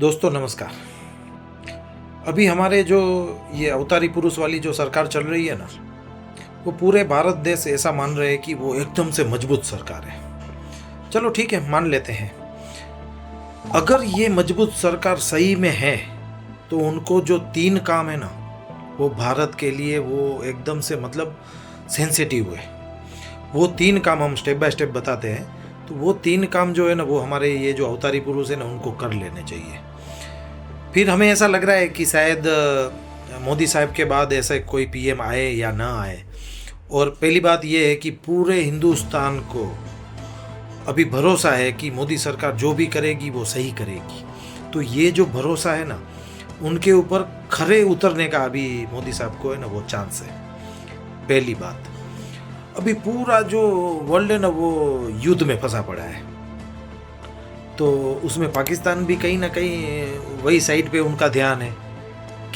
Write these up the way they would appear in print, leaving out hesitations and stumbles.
दोस्तों नमस्कार। अभी हमारे जो ये अवतारी पुरुष वाली जो सरकार चल रही है ना, वो पूरे भारत देश ऐसा मान रहे हैं कि वो एकदम से मजबूत सरकार है। चलो ठीक है, मान लेते हैं। अगर ये मजबूत सरकार सही में है तो उनको जो 3 काम है ना, वो भारत के लिए वो एकदम से मतलब सेंसिटिव है। वो 3 काम हम स्टेप बाय स्टेप बताते हैं। तो वो 3 काम जो है ना, वो हमारे ये जो अवतारी पुरुष है ना, उनको कर लेने चाहिए। फिर हमें ऐसा लग रहा है कि शायद मोदी साहब के बाद ऐसा कोई पीएम आए या ना आए। और पहली बात ये है कि पूरे हिंदुस्तान को अभी भरोसा है कि मोदी सरकार जो भी करेगी वो सही करेगी। तो ये जो भरोसा है ना, उनके ऊपर खरे उतरने का अभी मोदी साहब को है ना वो चांस है। पहली बात, अभी पूरा जो वर्ल्ड है ना वो युद्ध में फंसा पड़ा है। तो उसमें पाकिस्तान भी कहीं ना कहीं वही साइड पे उनका ध्यान है।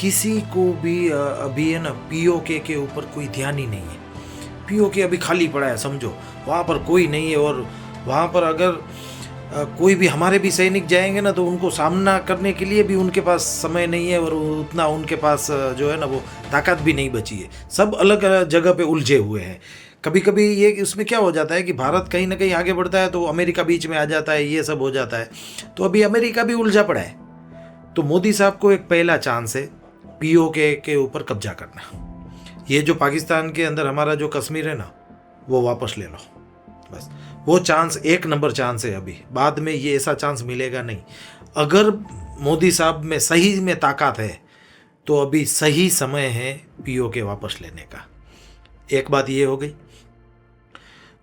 किसी को भी अभी है ना पीओके के ऊपर कोई ध्यान ही नहीं है। पीओके अभी खाली पड़ा है, समझो। वहाँ पर कोई नहीं है। और वहाँ पर अगर कोई भी हमारे भी सैनिक जाएंगे ना, तो उनको सामना करने के लिए भी उनके पास समय नहीं है और उतना उनके पास जो है ना वो ताकत भी नहीं बची है। सब अलग अलग जगह पे उलझे हुए हैं। कभी कभी ये उसमें क्या हो जाता है कि भारत कहीं ना कहीं आगे बढ़ता है तो अमेरिका बीच में आ जाता है, ये सब हो जाता है। तो अभी अमेरिका भी उलझा पड़ा है। तो मोदी साहब को एक पहला चांस है पीओके के ऊपर कब्जा करना। ये जो पाकिस्तान के अंदर हमारा जो कश्मीर है ना, वो वापस ले लो। बस वो चांस 1 नंबर चांस है। अभी बाद में ये ऐसा चांस मिलेगा नहीं। अगर मोदी साहब में सही में ताकत है तो अभी सही समय है पीओके वापस लेने का। एक बात ये हो गई।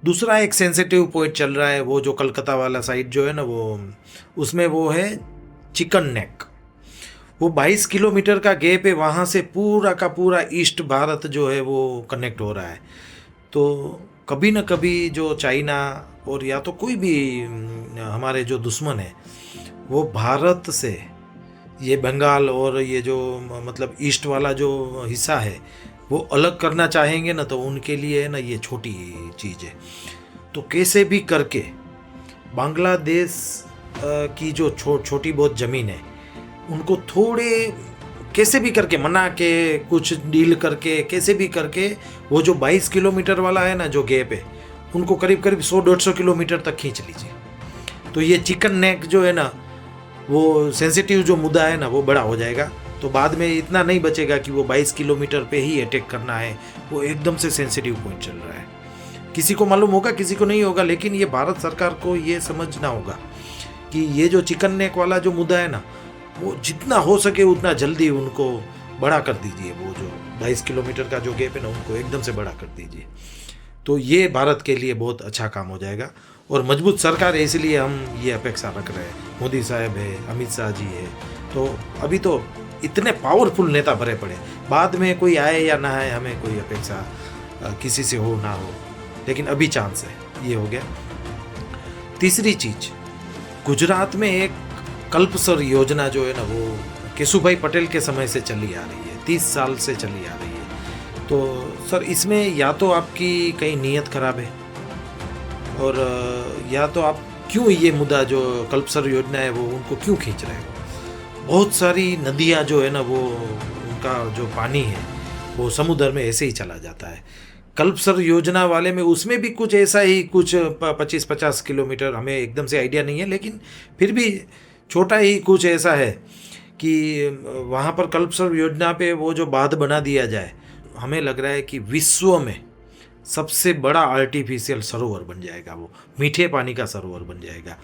दूसरा एक सेंसिटिव पॉइंट चल रहा है, वो जो कलकत्ता वाला साइड जो है ना, वो उसमें वो है चिकन नेक। वो 22 किलोमीटर का गैप है। वहाँ से पूरा का पूरा ईस्ट भारत जो है वो कनेक्ट हो रहा है। तो कभी ना कभी जो चाइना और या तो कोई भी हमारे जो दुश्मन है, वो भारत से ये बंगाल और ये जो मतलब ईस्ट वाला जो हिस्सा है वो अलग करना चाहेंगे ना, तो उनके लिए है ना ये छोटी चीज़ है। तो कैसे भी करके बांग्लादेश की जो छोटी बहुत ज़मीन है, उनको थोड़े कैसे भी करके मना के कुछ डील करके कैसे भी करके वो जो 22 किलोमीटर वाला है ना जो गैप है, उनको करीब करीब 100-150 किलोमीटर तक खींच लीजिए। तो ये चिकन नेक जो है ना, वो सेंसिटिव जो मुद्दा है ना, वो बड़ा हो जाएगा। तो बाद में इतना नहीं बचेगा कि वो 22 किलोमीटर पे ही अटैक करना है। वो एकदम से सेंसिटिव पॉइंट चल रहा है। किसी को मालूम होगा, किसी को नहीं होगा, लेकिन ये भारत सरकार को ये समझना होगा कि ये जो चिकन नेक वाला जो मुद्दा है ना, वो जितना हो सके उतना जल्दी उनको बड़ा कर दीजिए। वो जो 22 किलोमीटर का जो गैप है ना, उनको एकदम से बड़ा कर दीजिए। तो ये भारत के लिए बहुत अच्छा काम हो जाएगा। और मजबूत सरकार है, इसलिए हम ये अपेक्षा रख रहे हैं। मोदी साहब है, अमित शाह जी है। तो अभी तो इतने पावरफुल नेता भरे पड़े। बाद में कोई आए या ना आए, हमें कोई अपेक्षा किसी से हो ना हो, लेकिन अभी चांस है। ये हो गया। तीसरी चीज, गुजरात में एक कल्पसर योजना जो है ना, वो केशुभाई पटेल के समय से चली आ रही है। 30 साल से चली आ रही है। तो सर, इसमें या तो आपकी कहीं नीयत खराब है, और या तो आप क्यों ये मुद्दा जो कल्पसर योजना है वो उनको क्यों खींच रहे हो। बहुत सारी नदियाँ जो है ना, वो उनका जो पानी है वो समुद्र में ऐसे ही चला जाता है। कल्पसर योजना वाले में उसमें भी कुछ ऐसा ही कुछ 25-50 किलोमीटर, हमें एकदम से आइडिया नहीं है, लेकिन फिर भी छोटा ही कुछ ऐसा है कि वहाँ पर कल्पसर योजना पे वो जो बांध बना दिया जाए, हमें लग रहा है कि विश्व में सबसे बड़ा आर्टिफिशियल सरोवर बन जाएगा। वो मीठे पानी का सरोवर बन जाएगा।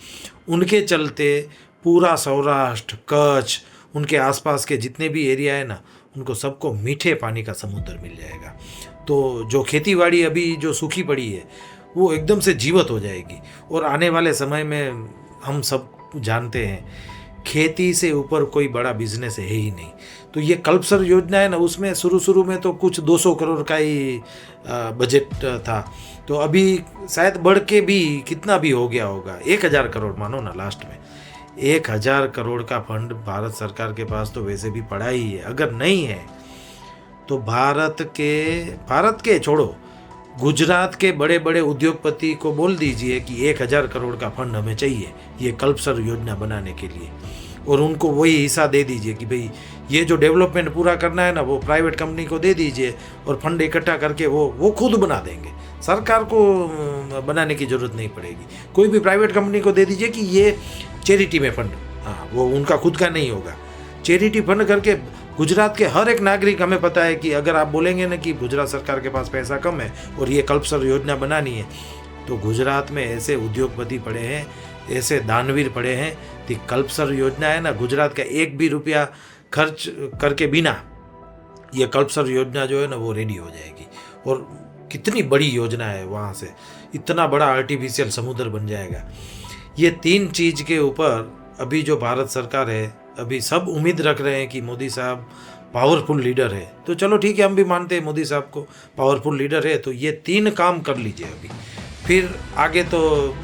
उनके चलते पूरा सौराष्ट्र, कच्छ, उनके आसपास के जितने भी एरिया है ना, उनको सबको मीठे पानी का समुद्र मिल जाएगा। तो जो खेतीबाड़ी अभी जो सूखी पड़ी है, वो एकदम से जीवित हो जाएगी। और आने वाले समय में हम सब जानते हैं, खेती से ऊपर कोई बड़ा बिजनेस है ही नहीं। तो ये कल्पसर योजना है ना, उसमें शुरू में तो कुछ 200 करोड़ का ही बजट था। तो अभी शायद बढ़ के भी कितना भी हो गया होगा, 1000 करोड़ मानो ना। लास्ट में 1000 करोड़ का फंड भारत सरकार के पास तो वैसे भी पड़ा ही है। अगर नहीं है तो भारत के छोड़ो, गुजरात के बड़े बड़े उद्योगपति को बोल दीजिए कि 1000 करोड़ का फंड हमें चाहिए ये कल्पसर योजना बनाने के लिए। और उनको वही हिस्सा दे दीजिए कि भाई ये जो डेवलपमेंट पूरा करना है ना वो प्राइवेट कंपनी को दे दीजिए और फंड इकट्ठा करके वो खुद बना देंगे, सरकार को बनाने की ज़रूरत नहीं पड़ेगी। कोई भी प्राइवेट कंपनी को दे दीजिए कि ये चैरिटी में फंड, हाँ वो उनका खुद का नहीं होगा, चैरिटी फंड करके गुजरात के हर एक नागरिक, हमें पता है कि अगर आप बोलेंगे ना कि गुजरात सरकार के पास पैसा कम है और ये कल्पसर योजना बनानी है, तो गुजरात में ऐसे उद्योगपति पड़े हैं, ऐसे दानवीर पड़े हैं कि कल्पसर योजना है ना, गुजरात का एक भी रुपया खर्च करके बिना ये कल्पसर योजना जो है ना वो रेडी हो जाएगी। और कितनी बड़ी योजना है, वहाँ से इतना बड़ा आर्टिफिशियल समुद्र बन जाएगा। ये 3 चीज़ के ऊपर अभी जो भारत सरकार है, अभी सब उम्मीद रख रहे हैं कि मोदी साहब पावरफुल लीडर है, तो चलो ठीक है, हम भी मानते हैं मोदी साहब को पावरफुल लीडर है, तो ये 3 काम कर लीजिए अभी, फिर आगे तो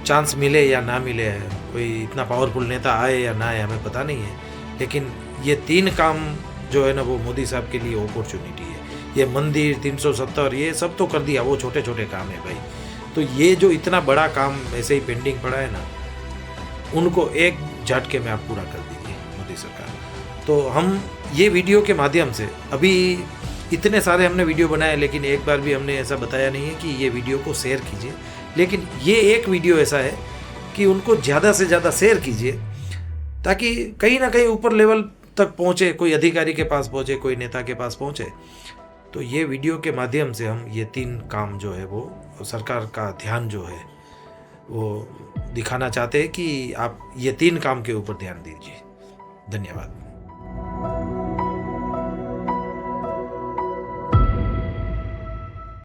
चांस मिले या ना मिले, कोई इतना पावरफुल नेता आए या ना आए हमें पता नहीं है, लेकिन ये 3 काम जो है ना वो मोदी साहब के लिए अपॉर्चुनिटी है। ये मंदिर 370 ये सब तो कर दिया, वो छोटे छोटे काम है भाई, तो ये जो इतना बड़ा काम ऐसे ही पेंडिंग पड़ा है ना, उनको एक झटके में आप पूरा कर दीजिए मोदी सरकार। तो हम ये वीडियो के माध्यम से, अभी इतने सारे हमने वीडियो बनाए लेकिन एक बार भी हमने ऐसा बताया नहीं है कि ये वीडियो को शेयर कीजिए, लेकिन ये एक वीडियो ऐसा है कि उनको ज़्यादा से ज़्यादा शेयर कीजिए ताकि कहीं ना कहीं ऊपर लेवल तक पहुँचे, कोई अधिकारी के पास पहुँचे, कोई नेता के पास पहुँचे। तो ये वीडियो के माध्यम से हम ये 3 काम जो है वो सरकार का ध्यान जो है वो दिखाना चाहते हैं कि आप ये 3 काम के ऊपर ध्यान दीजिए। धन्यवाद।